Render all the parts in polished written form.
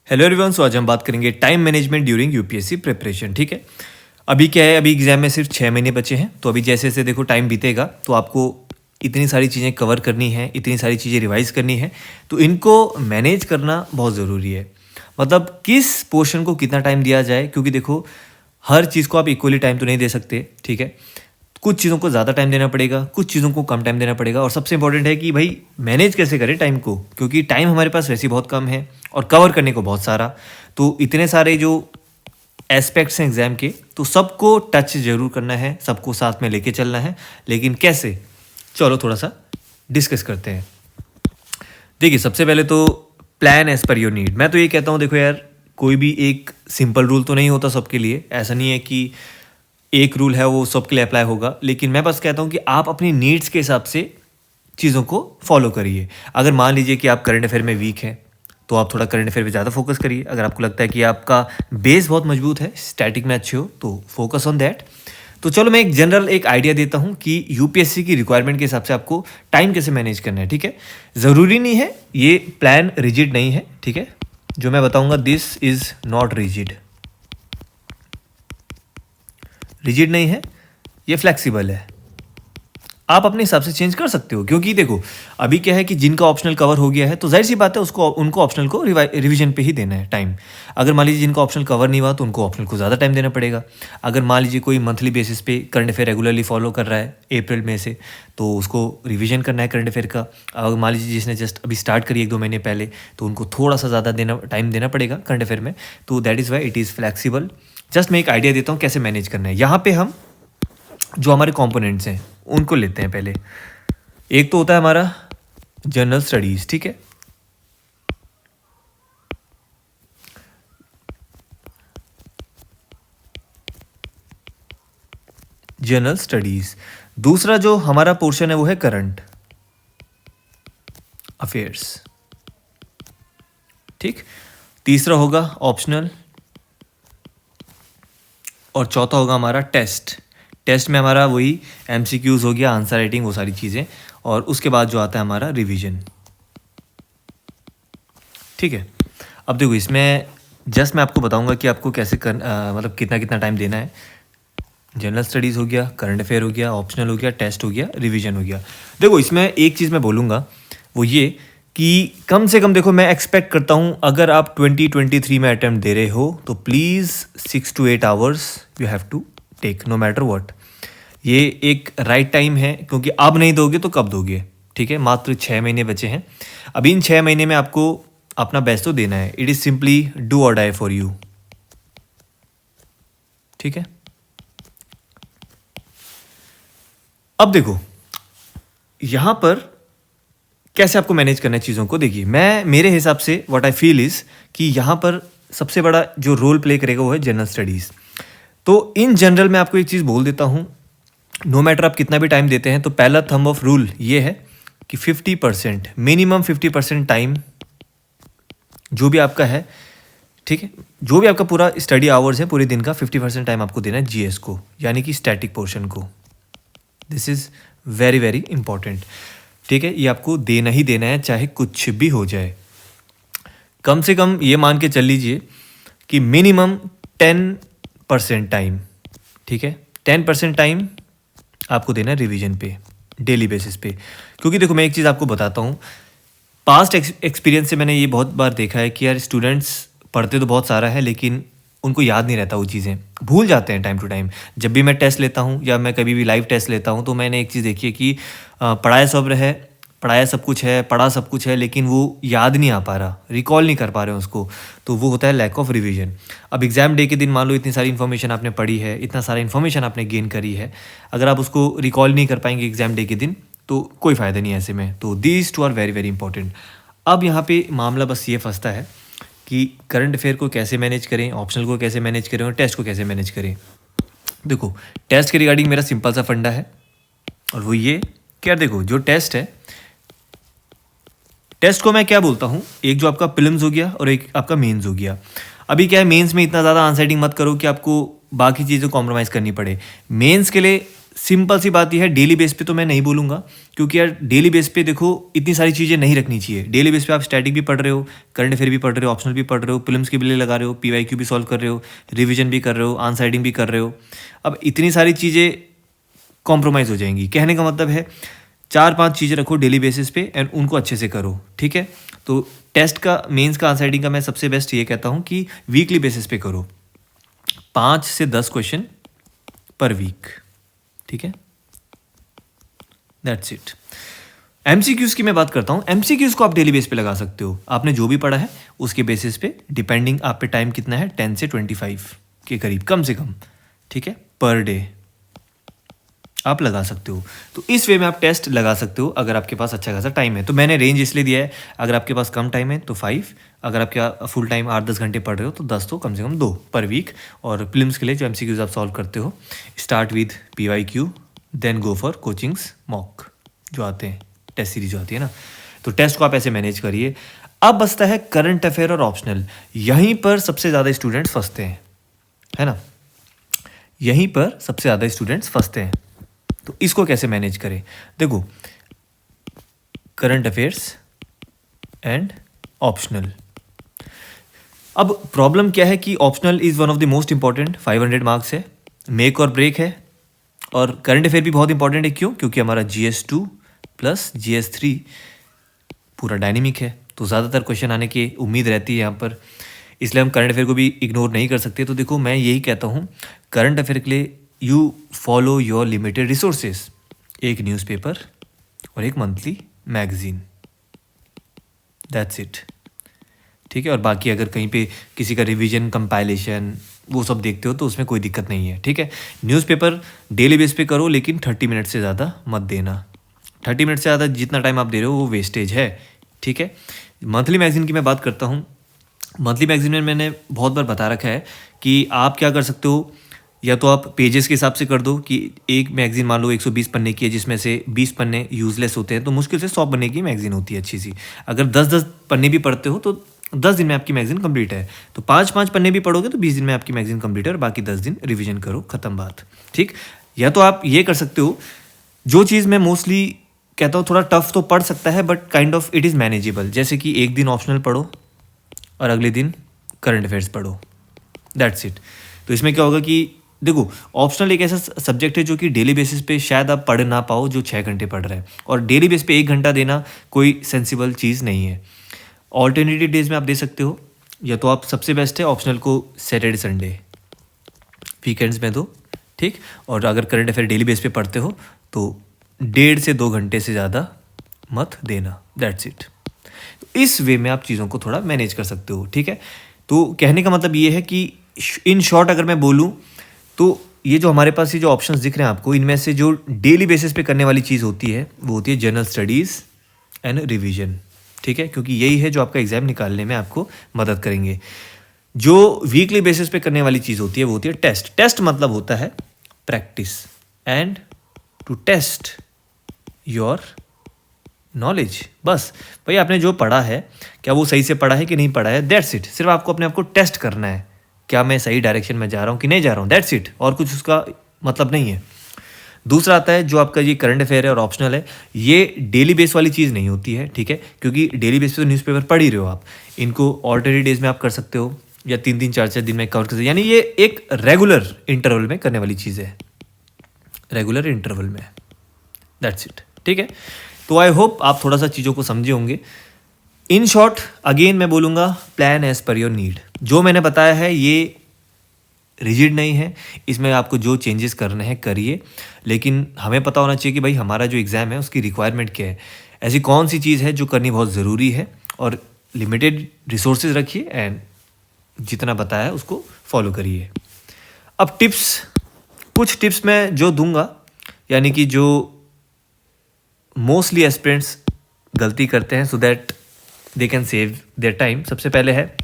Hello everyone, सो आज हम बात करेंगे time management during UPSC preparation. ठीक है, अभी क्या है, अभी एग्जाम में सिर्फ 6 महीने बचे हैं। तो अभी जैसे जैसे देखो टाइम बीतेगा तो आपको इतनी सारी चीज़ें कवर करनी है, इतनी सारी चीज़ें रिवाइज करनी है। तो इनको मैनेज करना बहुत ज़रूरी है। मतलब किस पोर्शन को कितना टाइम दिया जाए, क्योंकि देखो हर चीज़ को आप इक्वली टाइम तो नहीं दे सकते। ठीक है, कुछ चीज़ों को ज़्यादा टाइम देना पड़ेगा, कुछ चीज़ों को कम टाइम देना पड़ेगा। और सबसे इंपॉर्टेंट है कि भाई मैनेज कैसे करें टाइम को, क्योंकि टाइम हमारे पास वैसे ही बहुत कम है और कवर करने को बहुत सारा। तो इतने सारे जो एस्पेक्ट्स हैं एग्ज़ाम के, तो सबको टच ज़रूर करना है, सबको साथ में लेके चलना है। लेकिन कैसे, चलो थोड़ा सा डिस्कस करते हैं। देखिए, सबसे पहले तो plan as per your need. मैं तो ये कहता हूँ, देखो यार, कोई भी एक सिंपल रूल तो नहीं होता सबके लिए। ऐसा नहीं है कि एक रूल है वो सबके लिए अप्लाई होगा। लेकिन मैं बस कहता हूँ कि आप अपनी नीड्स के हिसाब से चीज़ों को फॉलो करिए। अगर मान लीजिए कि आप करंट अफेयर में वीक हैं, तो आप थोड़ा करंट अफेयर पे ज़्यादा फोकस करिए। अगर आपको लगता है कि आपका बेस बहुत मजबूत है, स्टैटिक में अच्छे हो, तो फोकस ऑन दैट। तो चलो मैं एक जनरल एक आइडिया देता हूँ कि यूपीएससी की रिक्वायरमेंट के हिसाब से आपको टाइम कैसे मैनेज करना है। ठीक है, ज़रूरी नहीं है, ये प्लान रिजिड नहीं है। ठीक है, जो मैं बताऊँगा this is not rigid, rigid नहीं है, ये फ्लेक्सिबल है। आप अपने हिसाब से चेंज कर सकते हो, क्योंकि देखो अभी क्या है कि जिनका ऑप्शनल कवर हो गया है, तो जाहिर सी बात है उसको उनको ऑप्शनल को रिवीजन पे ही देना है टाइम। अगर मान लीजिए जिनका ऑप्शनल कवर नहीं हुआ, तो उनको ऑप्शनल को ज़्यादा टाइम देना पड़ेगा। अगर मान लीजिए कोई मंथली बेसिस पे करंट अफेयर रेगुलरली फॉलो कर रहा है अप्रैल में से, तो उसको रिविजन करना है करंट अफेयर का। अगर मान लीजिए जिसने जस्ट अभी स्टार्ट करी 1-2 महीने पहले, तो उनको थोड़ा सा ज़्यादा टाइम देना पड़ेगा करंट अफेयर में। तो that is why it is flexible. Just मैं एक आइडिया देता हूँ कैसे मैनेज करना है। यहाँ पे हम जो हमारे कंपोनेंट्स हैं उनको लेते हैं पहले। एक तो होता है हमारा जनरल स्टडीज। ठीक है, जनरल स्टडीज। दूसरा जो हमारा पोर्शन है वो है करंट अफेयर्स। ठीक, तीसरा होगा ऑप्शनल, और चौथा होगा हमारा टेस्ट। टेस्ट में हमारा वही एमसीक्यूज हो गया, आंसर राइटिंग, वो सारी चीज़ें। और उसके बाद जो आता है हमारा रिवीजन। ठीक है, अब देखो इसमें जस्ट मैं आपको बताऊंगा कि आपको कैसे मतलब कितना कितना टाइम देना है। जनरल स्टडीज़ हो गया, करंट अफेयर हो गया, ऑप्शनल हो गया, टेस्ट हो गया, रिवीजन हो गया। देखो इसमें एक चीज़ मैं बोलूँगा, वो ये कि कम से कम देखो मैं एक्सपेक्ट करता हूँ अगर आप 2023 में अटैम्प्ट दे रहे हो, तो please 6 to 8 hours you have to take, no matter what. ये एक राइट टाइम है, क्योंकि अब नहीं दोगे तो कब दोगे। ठीक है, मात्र 6 महीने बचे हैं। अभी इन 6 महीने में आपको अपना बेस्ट तो देना है। इट इज़ सिंपली डू और डाई फॉर यू। ठीक है, अब देखो यहाँ पर कैसे आपको मैनेज करना है चीज़ों को। देखिए, मैं मेरे हिसाब से व्हाट आई फील इज़ कि यहाँ पर सबसे बड़ा जो रोल प्ले करेगा वो है जनरल स्टडीज़। तो इन जनरल मैं आपको एक चीज़ बोल देता हूँ, नो मैटर आप कितना भी टाइम देते हैं, तो पहला थंब ऑफ रूल ये है कि 50%, मिनिमम 50% टाइम जो भी आपका है, ठीक है, जो भी आपका पूरा स्टडी आवर्स है पूरे दिन का, 50% टाइम आपको देना है जीएस को, यानी कि स्टैटिक पोर्शन को। This is very very important. ठीक है, ये आपको देना ही देना है, चाहे कुछ भी हो जाए। कम से कम ये मान के चल लीजिए कि मिनिमम 10% टाइम, ठीक है, 10% टाइम आपको देना है रिवीजन पे, डेली बेसिस पे। क्योंकि देखो मैं एक चीज़ आपको बताता हूँ, पास्ट एक्सपीरियंस से मैंने ये बहुत बार देखा है कि यार स्टूडेंट्स पढ़ते तो बहुत सारा है, लेकिन उनको याद नहीं रहता, वो चीज़ें भूल जाते हैं टाइम टू टाइम। जब भी मैं टेस्ट लेता हूँ या मैं कभी भी लाइव टेस्ट लेता हूँ, तो मैंने एक चीज़ देखी है कि पढ़ाया सब है, पढ़ाया सब कुछ है, पढ़ा सब कुछ है, लेकिन वो याद नहीं आ पा रहा, रिकॉल नहीं कर पा रहे हैं उसको। तो वो होता है लैक ऑफ रिवीजन। अब एग्जाम डे के दिन मान लो इतनी सारी इन्फॉर्मेशन आपने पढ़ी है, इतना सारा इन्फॉर्मेशन आपने गेन करी है, अगर आप उसको रिकॉल नहीं कर पाएंगे एग्जाम डे के दिन, तो कोई फ़ायदा नहीं है ऐसे में। तो these two are very very important. अब यहाँ पे मामला बस ये फंसता है कि करंट अफेयर को कैसे मैनेज करें, ऑप्शनल को कैसे मैनेज करें और टेस्ट को कैसे मैनेज करें। देखो टेस्ट के रिगार्डिंग मेरा सिंपल सा फंडा है, और वो ये कि यार देखो जो टेस्ट है, टेस्ट को मैं क्या बोलता हूँ, एक जो आपका प्रीलिम्स हो गया और एक आपका मेंस हो गया। अभी क्या है, मेंस में इतना ज़्यादा आंसर राइटिंग मत करो कि आपको बाकी चीज़ें कॉम्प्रोमाइज़ करनी पड़े। मेंस के लिए सिंपल सी बात यह है, डेली बेस पे तो मैं नहीं बोलूँगा, क्योंकि यार डेली बेस पे देखो इतनी सारी चीज़ें नहीं रखनी चाहिए। डेली बेस पे आप स्टैटिक भी पढ़ रहे हो, करंट अफेयर भी पढ़ रहे हो, ऑप्शनल भी पढ़ रहे हो, प्रीलिम्स के भी लिए लगा रहे हो, पीवाईक्यू भी सॉल्व कर रहे हो, रिवीजन भी कर रहे हो, आंसर राइटिंग भी कर रहे हो। अब इतनी सारी चीज़ें कॉम्प्रोमाइज़ हो जाएंगी। कहने का मतलब है 4-5 चीज़ें रखो डेली बेसिस पे एंड उनको अच्छे से करो, ठीक है। तो टेस्ट का, मेंस का, आंसर राइटिंग का मैं सबसे बेस्ट ये कहता हूँ कि वीकली बेसिस पे करो, 5 से 10 क्वेश्चन पर वीक, ठीक है। That's it. एमसीक्यूज़ की मैं बात करता हूँ। एमसीक्यूज़ को आप डेली बेस पे लगा सकते हो। आपने जो भी पढ़ा है उसके बेसिस पे, डिपेंडिंग आप पे टाइम कितना है, 10 से 25 के करीब कम से कम, ठीक है, पर डे आप लगा सकते हो। तो इस वे में आप टेस्ट लगा सकते हो अगर आपके पास अच्छा खासा टाइम है। तो मैंने रेंज इसलिए दिया है, अगर आपके पास कम टाइम है तो 5, अगर आपका फुल टाइम 8-10 घंटे पढ़ रहे हो तो 10 तो कम से कम 2 पर वीक। और फिल्म्स के लिए जो एमसीक्यूज़ आप सॉल्व करते हो, start with PYQ, then go for coachings mock जो आते हैं, टेस्ट सीरीज जो आती है ना। तो टेस्ट को आप ऐसे मैनेज करिए। अब बचता है करंट अफेयर और ऑप्शनल। यहीं पर सबसे ज़्यादा स्टूडेंट्स फंसते हैं, है ना, यहीं पर सबसे ज़्यादा स्टूडेंट्स फंसते हैं। तो इसको कैसे मैनेज करें? देखो, करंट अफेयर्स एंड ऑप्शनल। अब प्रॉब्लम क्या है कि optional is one of the most important, 500 marks है, मेक और ब्रेक है। और करंट अफेयर भी बहुत इंपॉर्टेंट है, क्यों? क्योंकि हमारा GS2 प्लस GS3 पूरा डायनेमिक है, तो ज़्यादातर क्वेश्चन आने की उम्मीद रहती है यहाँ पर, इसलिए हम करंट अफेयर को भी इग्नोर नहीं कर सकते। तो देखो, मैं यही कहता हूँ, करंट अफेयर के लिए you follow your limited resources, एक न्यूज़पेपर और एक मंथली मैगजीन, दैट्स इट, ठीक है। और बाकी अगर कहीं पे किसी का रिवीजन, कंपाइलेशन, वो सब देखते हो तो उसमें कोई दिक्कत नहीं है, ठीक है। न्यूज़पेपर डेली बेस पे करो, लेकिन 30 मिनट से ज़्यादा मत देना। 30 मिनट से ज़्यादा जितना टाइम आप दे रहे हो वो वेस्टेज है, ठीक है। मंथली मैगजीन की मैं बात करता हूँ। मंथली मैगजीन में मैंने बहुत बार बता रखा है कि आप क्या कर सकते हो, या तो आप पेजेस के हिसाब से कर दो कि एक मैगजीन मान लो 120 पन्ने की है, जिसमें से 20 पन्ने यूजलेस होते हैं, तो मुश्किल से 100 पन्ने की मैगजीन होती है अच्छी सी। अगर 10-10 पन्ने भी पढ़ते हो तो 10 दिन में आपकी मैगजीन कंप्लीट है। तो 5-5 पन्ने भी पढ़ोगे तो 20 दिन में आपकी मैगजीन कंप्लीट है, और बाकी 10 दिन रिवीजन करो, खत्म बात, ठीक। या तो आप ये कर सकते हो, जो चीज़ मैं मोस्टली कहता हूँ थोड़ा टफ तो पढ़ सकता है, but kind of it is manageable, जैसे कि एक दिन ऑप्शनल पढ़ो और अगले दिन करंट अफेयर्स पढ़ो, दैट्स इट। तो इसमें क्या होगा कि देखो, ऑप्शनल एक ऐसा सब्जेक्ट है जो कि डेली बेसिस पे शायद आप पढ़ ना पाओ जो 6 घंटे पढ़ रहे हैं, और डेली बेस पे 1 घंटा देना कोई सेंसिबल चीज़ नहीं है। ऑल्टरनेटिव डेज में आप दे सकते हो, या तो आप सबसे बेस्ट है ऑप्शनल को सैटरडे संडे वीकेंड्स में दो, ठीक। और अगर करंट अफेयर डेली बेस पे पढ़ते हो तो 1.5 से 2 घंटे से ज़्यादा मत देना, दैट्स इट। इस वे में आप चीज़ों को थोड़ा मैनेज कर सकते हो, ठीक है। तो कहने का मतलब ये है कि इन शॉर्ट अगर मैं बोलूँ तो ये जो हमारे पास ये जो ऑप्शंस दिख रहे हैं आपको, इनमें से जो डेली बेसिस पे करने वाली चीज़ होती है वो होती है जनरल स्टडीज़ एंड रिवीजन, ठीक है, क्योंकि यही है जो आपका एग्ज़ाम निकालने में आपको मदद करेंगे। जो वीकली बेसिस पे करने वाली चीज़ होती है वो होती है टेस्ट। टेस्ट मतलब होता है practice and to test your knowledge. बस भाई, आपने जो पढ़ा है क्या वो सही से पढ़ा है कि नहीं पढ़ा है, दैट्स इट। सिर्फ आपको अपने आप को टेस्ट करना है, क्या मैं सही डायरेक्शन में जा रहा हूँ कि नहीं जा रहा हूँ, दैट्स इट, और कुछ उसका मतलब नहीं है। दूसरा आता है जो आपका ये करंट अफेयर है और ऑप्शनल है, ये डेली बेस वाली चीज़ नहीं होती है, ठीक है, क्योंकि डेली बेस पे तो न्यूज़पेपर पढ़ ही रहे हो आप। इनको ऑल्टरनेट डेज में आप कर सकते हो, या 3-3, 4-4 दिन में कवर कर सकते हो, यानी ये एक रेगुलर इंटरवल में करने वाली चीज़ है, रेगुलर इंटरवल में, दैट्स इट, ठीक है। तो आई होप आप थोड़ा सा चीज़ों को समझे होंगे। इन शॉर्ट अगेन मैं बोलूँगा, plan as per your need. जो मैंने बताया है ये रिजिड नहीं है, इसमें आपको जो चेंजेस करने हैं करिए, लेकिन हमें पता होना चाहिए कि भाई हमारा जो एग्ज़ाम है उसकी रिक्वायरमेंट क्या है, ऐसी कौन सी चीज़ है जो करनी बहुत ज़रूरी है, और लिमिटेड रिसोर्सेज रखिए एंड जितना बताया उसको फॉलो करिए। अब टिप्स, कुछ टिप्स मैं जो दूंगा, यानी कि जो मोस्टली एस्पिरेंट्स गलती करते हैं so that they can save their time. सबसे पहले है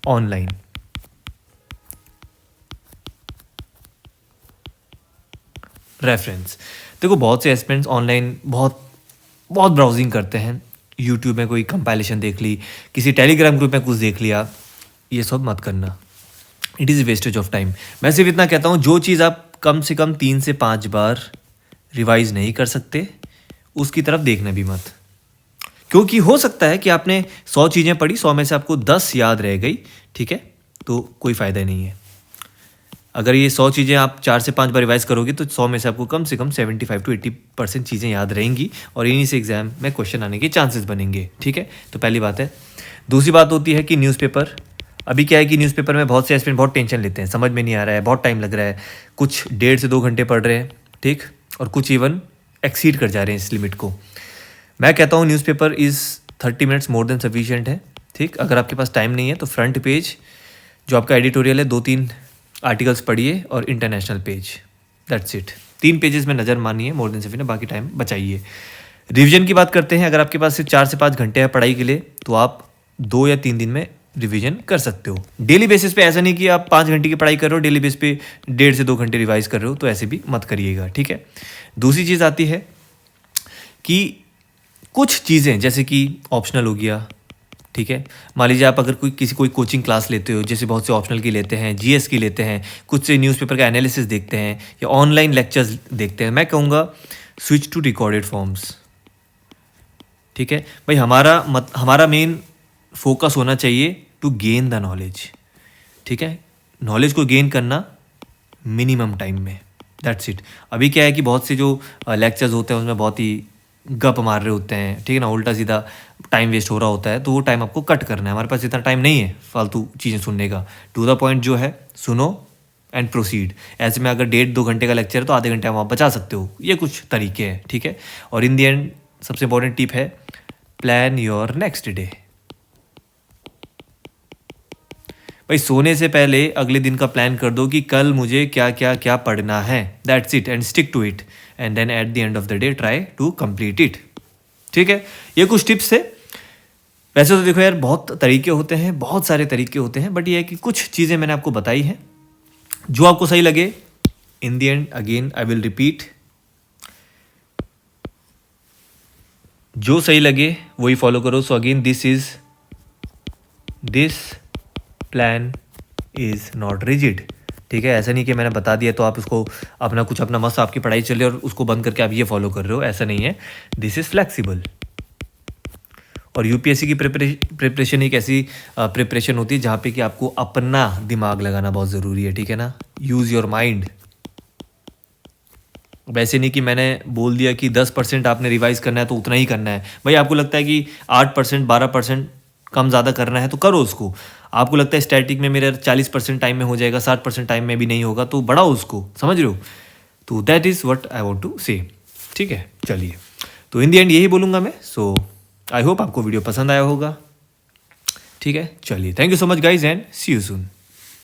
ऑनलाइन। रेफरेंस। देखो, बहुत से एस्पिरेंट्स ऑनलाइन बहुत ब्राउजिंग करते हैं, यूट्यूब में कोई कंपाइलेशन देख ली, किसी टेलीग्राम ग्रुप में कुछ देख लिया, ये सब मत करना, it is wastage of time. मैं सिर्फ इतना कहता हूँ, जो चीज़ आप कम से कम 3 से 5 बार रिवाइज नहीं कर सकते उसकी तरफ देखना भी मत, क्योंकि हो सकता है कि आपने 100 चीज़ें पढ़ी, 100 में से आपको 10 याद रह गई, ठीक है, तो कोई फ़ायदा नहीं है। अगर ये 100 चीज़ें आप 4 से 5 बार रिवाइज करोगे तो 100 में से आपको कम से कम 75 to 80% चीज़ें याद रहेंगी और इन्हीं से एग्जाम में क्वेश्चन आने के चांसेस बनेंगे, ठीक है। तो पहली बात है। दूसरी बात होती है कि न्यूज़पेपर, अभी क्या है कि न्यूज़पेपर में बहुत से एस्पिरेंट बहुत टेंशन लेते हैं, समझ में नहीं आ रहा है, बहुत टाइम लग रहा है, कुछ 1.5 से 2 घंटे पढ़ रहे हैं, ठीक, और कुछ इवन एक्सीड कर जा रहे हैं इस लिमिट को। मैं कहता हूँ newspaper is 30 minutes more than sufficient है, ठीक। अगर आपके पास टाइम नहीं है तो फ्रंट पेज जो आपका एडिटोरियल है 2-3 आर्टिकल्स पढ़िए और international page, that's it. 3 pages में नज़र मानिए, मोर देन सफिशिएंट, बाकी टाइम बचाइए। रिवीजन की बात करते हैं। अगर आपके पास सिर्फ 4 से 5 घंटे है पढ़ाई के लिए तो आप 2 या 3 दिन में रिवीजन कर सकते हो। डेली बेसिस पे ऐसा नहीं कि आप 5 घंटे की पढ़ाई कर रहे हो, डेली बेस पे 1.5 से 2 घंटे रिवाइज कर रहे हो, तो ऐसे भी मत करिएगा, ठीक है। दूसरी चीज़ आती है कि कुछ चीज़ें जैसे कि ऑप्शनल हो गया, ठीक है। मान लीजिए आप अगर कोई कोचिंग क्लास लेते हो, जैसे बहुत से ऑप्शनल की लेते हैं, जीएस की लेते हैं, कुछ से न्यूज़पेपर का एनालिसिस देखते हैं या ऑनलाइन लेक्चर्स देखते हैं, मैं कहूँगा स्विच टू रिकॉर्डेड फॉर्म्स, ठीक है भाई। हमारा मेन फोकस होना चाहिए टू गेन द नॉलेज, ठीक है। नॉलेज को गेन करना मिनिमम टाइम में, दैट्स इट। अभी क्या है कि बहुत से जो लेक्चर्स होते हैं उसमें बहुत ही गप मार रहे होते हैं, ठीक है ना, उल्टा सीधा टाइम वेस्ट हो रहा होता है, तो वो टाइम आपको कट करना है। हमारे पास इतना टाइम नहीं है फालतू चीज़ें सुनने का, टू द पॉइंट जो है सुनो एंड प्रोसीड। ऐसे में अगर 1.5-2 घंटे का लेक्चर है तो आधे घंटे आप बचा सकते हो, ये कुछ तरीके हैं, ठीक है। और इन दी एंड सबसे इंपॉर्टेंट टिप है, प्लान योर नेक्स्ट डे। भाई सोने से पहले अगले दिन का प्लान कर दो कि कल मुझे क्या क्या क्या पढ़ना है, that's it, and stick to it, and then at the end of the day try to complete it, ठीक है। ये कुछ टिप्स है। वैसे तो देखो यार बहुत तरीके होते हैं, बहुत सारे तरीके होते हैं, बट ये है कि कुछ चीज़ें मैंने आपको बताई हैं जो आपको सही लगे। In the end again I will repeat, जो सही लगे वही फॉलो करो। So again this plan is not rigid, ठीक है। ऐसा नहीं कि मैंने बता दिया तो आप उसको अपना मस्त आपकी पढ़ाई चले और उसको बंद करके आप ये फॉलो कर रहे हो, ऐसा नहीं है। This is flexible. और यूपीएससी की प्रिपरेशन एक ऐसी प्रिपरेशन होती है जहाँ पे कि आपको अपना दिमाग लगाना बहुत ज़रूरी है, ठीक है ना। Use your mind. वैसे नहीं कि मैंने बोल दिया कि 10% आपने रिवाइज करना है तो उतना ही करना है। भाई आपको लगता है कि 8%, 12% कम ज़्यादा करना है तो करो उसको। आपको लगता है स्टैटिक में मेरा 40% टाइम में हो जाएगा, 60% टाइम में भी नहीं होगा, तो बढ़ाओ उसको, समझ रहे हो। तो that is what I want to say, ठीक है। चलिए, तो इन दी एंड यही बोलूँगा मैं। सो आई होप आपको वीडियो पसंद आया होगा, ठीक है। चलिए, thank you so much guys and see you soon.